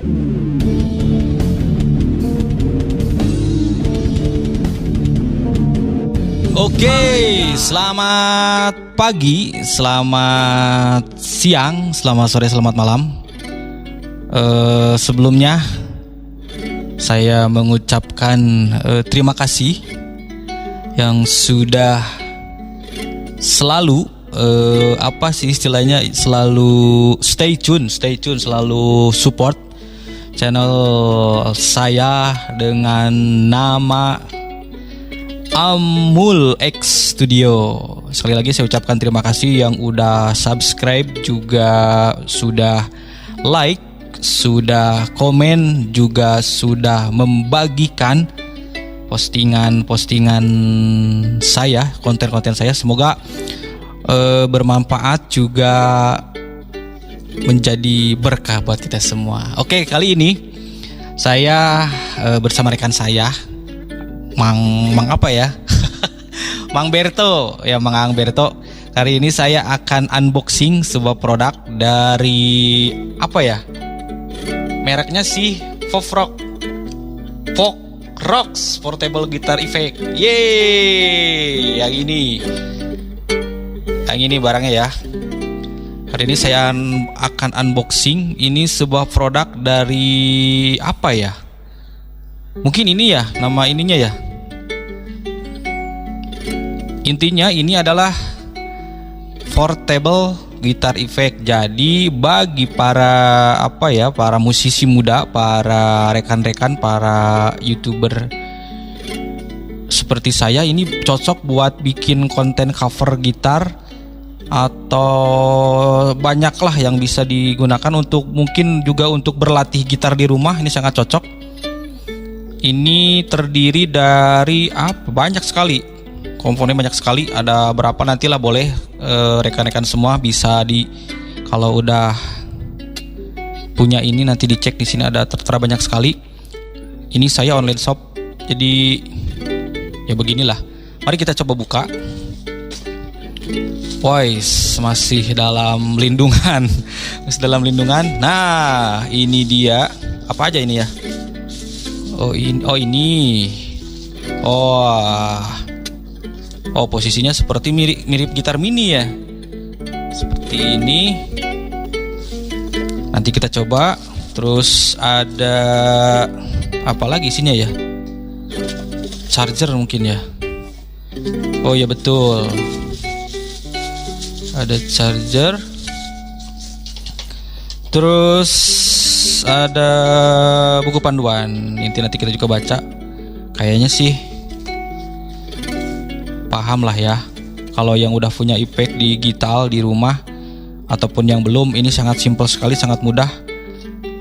Oke, selamat pagi, selamat siang, selamat sore, selamat malam. Sebelumnya saya mengucapkan terima kasih yang sudah selalu selalu stay tune, selalu support channel saya dengan nama Amul X Studio. Sekali lagi saya ucapkan terima kasih yang udah subscribe, juga sudah like, sudah komen, juga sudah membagikan postingan-postingan saya, konten-konten saya. Semoga bermanfaat, juga menjadi berkah buat kita semua. Oke, kali ini saya bersama rekan saya Mang Berto ya, Mang Berto. Kali ini saya akan unboxing sebuah produk dari mereknya sih Folk Rocks Portable Guitar Effect. Yeay, yang ini barangnya ya. Hari ini saya akan unboxing. Ini sebuah produk dari mungkin ini ya, nama ininya ya. Intinya ini adalah portable guitar effect. Jadi bagi para para musisi muda, para rekan-rekan, para YouTuber seperti saya, ini cocok buat bikin konten cover gitar, atau banyaklah yang bisa digunakan untuk, mungkin juga untuk berlatih gitar di rumah. Ini sangat cocok. Ini terdiri dari banyak sekali komponen, banyak sekali. Ada berapa nantilah boleh rekan-rekan semua bisa kalau udah punya ini nanti dicek. Di sini ada tertera banyak sekali. Ini saya online shop, jadi ya beginilah. Mari kita coba buka. Voice masih dalam lindungan, Nah, ini dia. Apa aja ini ya? Ini. Posisinya seperti mirip gitar mini ya. Seperti ini. Nanti kita coba. Terus ada apa lagi isinya ya? Charger mungkin ya. Oh ya, betul. Ada charger. Terus ada buku panduan. Nanti kita juga baca. Kayaknya sih paham lah ya. Kalau yang udah punya effect di gitar di rumah, ataupun yang belum, ini sangat simpel sekali, sangat mudah.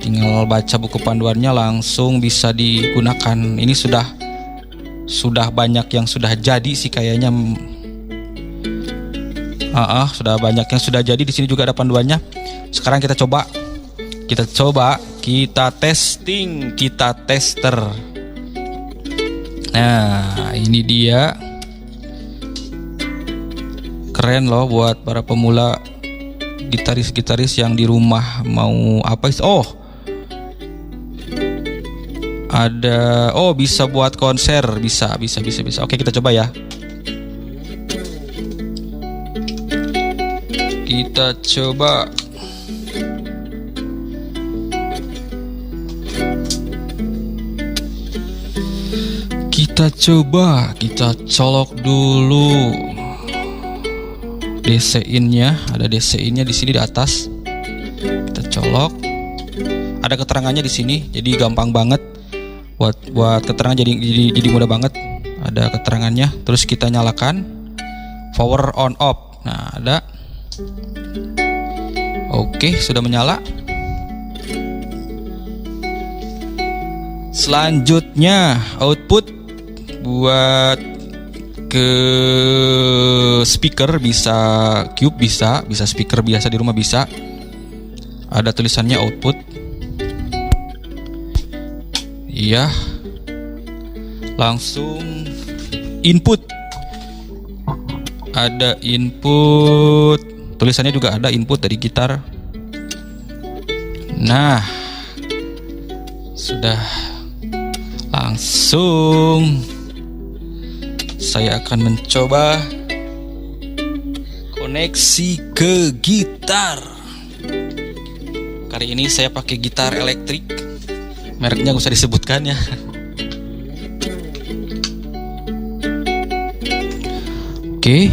Tinggal baca buku panduannya langsung bisa digunakan. Ini sudah banyak yang sudah jadi sih kayaknya. Sudah banyak yang sudah jadi. Di sini juga ada panduannya. Sekarang kita testing, kita tester. Nah, ini dia. Keren loh buat para pemula gitaris yang di rumah mau ada bisa buat konser, bisa. Oke, kita coba ya. Kita coba. Kita colok dulu DC-in-nya. Ada DC-in-nya di sini di atas. Kita colok. Ada keterangannya di sini, jadi gampang banget buat keterangan, jadi mudah banget. Ada keterangannya. Terus kita nyalakan power on off. Nah, ada. Oke, sudah menyala. Selanjutnya output buat ke speaker, bisa cube, bisa speaker biasa di rumah bisa. Ada tulisannya output. Iya. Langsung input. Ada input. Tulisannya juga ada input dari gitar. Nah, Sudah, langsung saya akan mencoba koneksi ke gitar. Kali ini saya pakai gitar elektrik, mereknya gak usah disebutkan ya. Oke,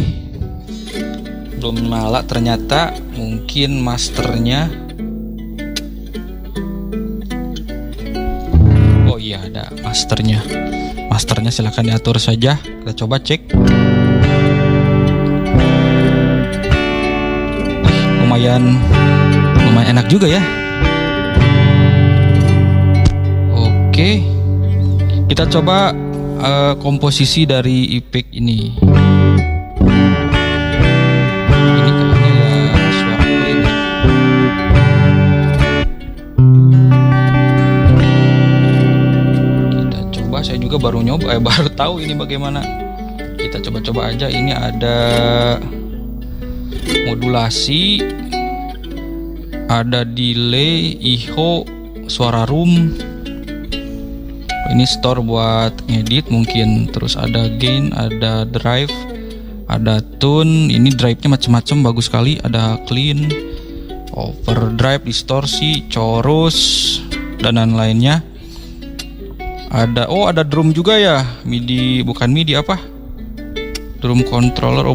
belum nyala ternyata, mungkin masternya. Oh iya, ada masternya. Masternya silahkan diatur saja. Kita coba cek. Lumayan enak juga ya. Oke, kita coba komposisi dari efek ini. Ini kayaknya ya suara clean ya. Kita coba, saya juga baru nyoba, baru tahu ini bagaimana. Kita coba-coba aja. Ini ada modulasi, ada delay, echo, suara room. Ini store buat ngedit mungkin. Terus ada gain, ada drive, ada tune. Ini drive-nya macam-macam, bagus sekali. Ada clean, overdrive, distorsi, chorus, dan lain-lainnya. Ada drum juga ya. MIDI, bukan MIDI, apa? Drum controller.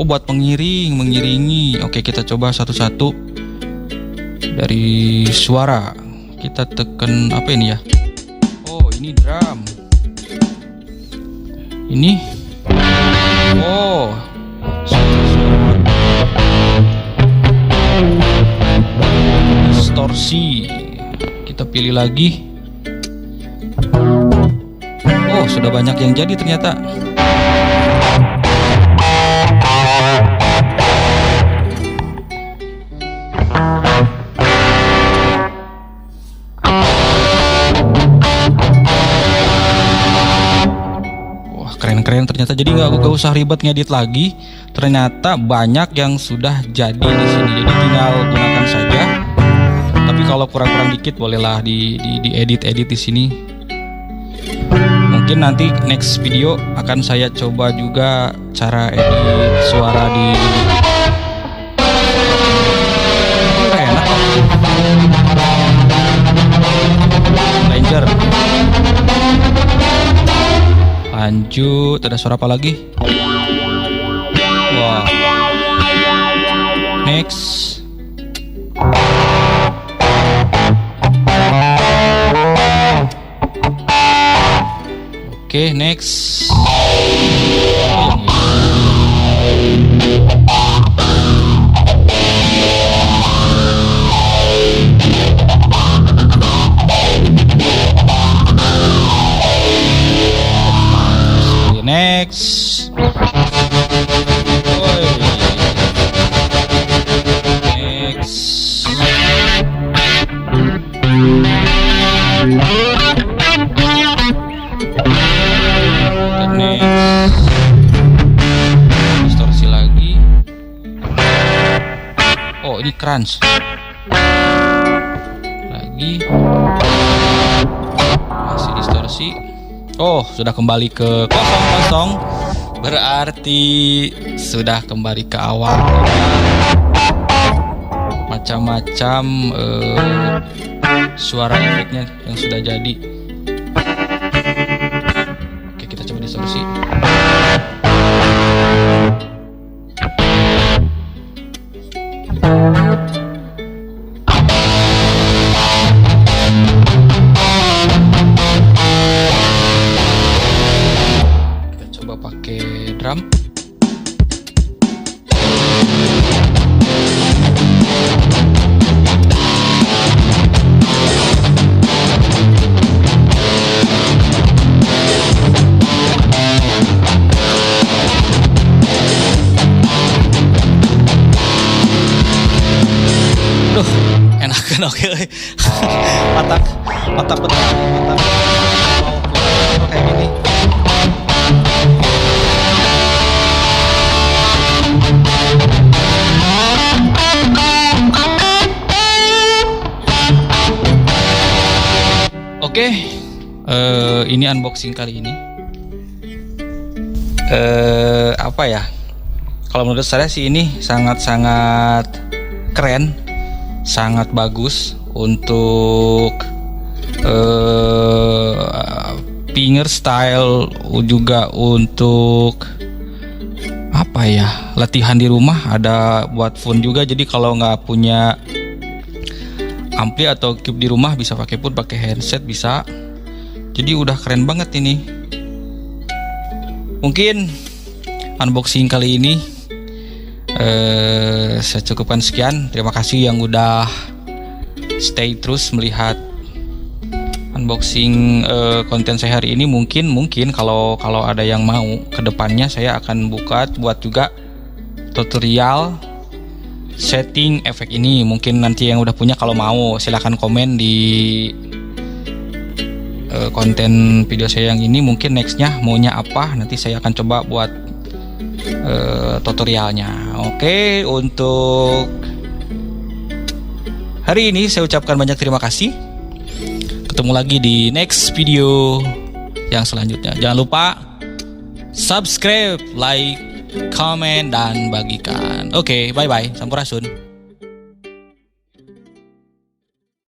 buat mengiringi. Oke, kita coba satu-satu dari suara. Kita tekan apa ini ya? Oh, ini drum. Ini. Oh, distorsi. Kita pilih lagi. Oh, sudah banyak yang jadi ternyata. Keren ternyata, jadi nggak usah ribet ngedit lagi. Ternyata banyak yang sudah jadi di sini, jadi tinggal gunakan saja. Tapi kalau kurang-kurang dikit bolehlah di edit di sini. Mungkin nanti next video akan saya coba juga cara edit suara di enak Ranger. Lanjut, ada suara apa lagi? Wah. Next. Oke, next. Next. Next. Distorsi lagi. Oh, ini crunch. Lagi. Masih distorsi. Oh, sudah kembali ke kosong. Berarti sudah kembali ke awal. Macam-macam suara efeknya yang sudah jadi. Oke, kita coba distorsi. Drum. Duh, enakan. Oke. Mantap betul. Kayak gini. Oke, ini unboxing kali ini. Apa ya? Kalau menurut saya sih ini sangat-sangat keren, sangat bagus untuk fingerstyle, juga untuk apa ya, latihan di rumah. Ada buat phone juga, jadi kalau nggak punya ampli atau cube di rumah bisa pakai pun, pakai headset bisa. Jadi udah keren banget ini. Mungkin unboxing kali ini saya cukupkan sekian. Terima kasih yang udah stay terus melihat unboxing konten saya hari ini. Mungkin kalau ada yang mau, kedepannya saya akan buat juga tutorial setting efek ini. Mungkin nanti yang udah punya, kalau mau silahkan komen di konten video saya yang ini. Mungkin nextnya maunya apa, nanti saya akan coba buat tutorialnya. Oke, untuk hari ini saya ucapkan banyak terima kasih. Ketemu lagi di next video yang selanjutnya. Jangan lupa subscribe, like, comment, dan bagikan. Oke, bye-bye. Sampurasun.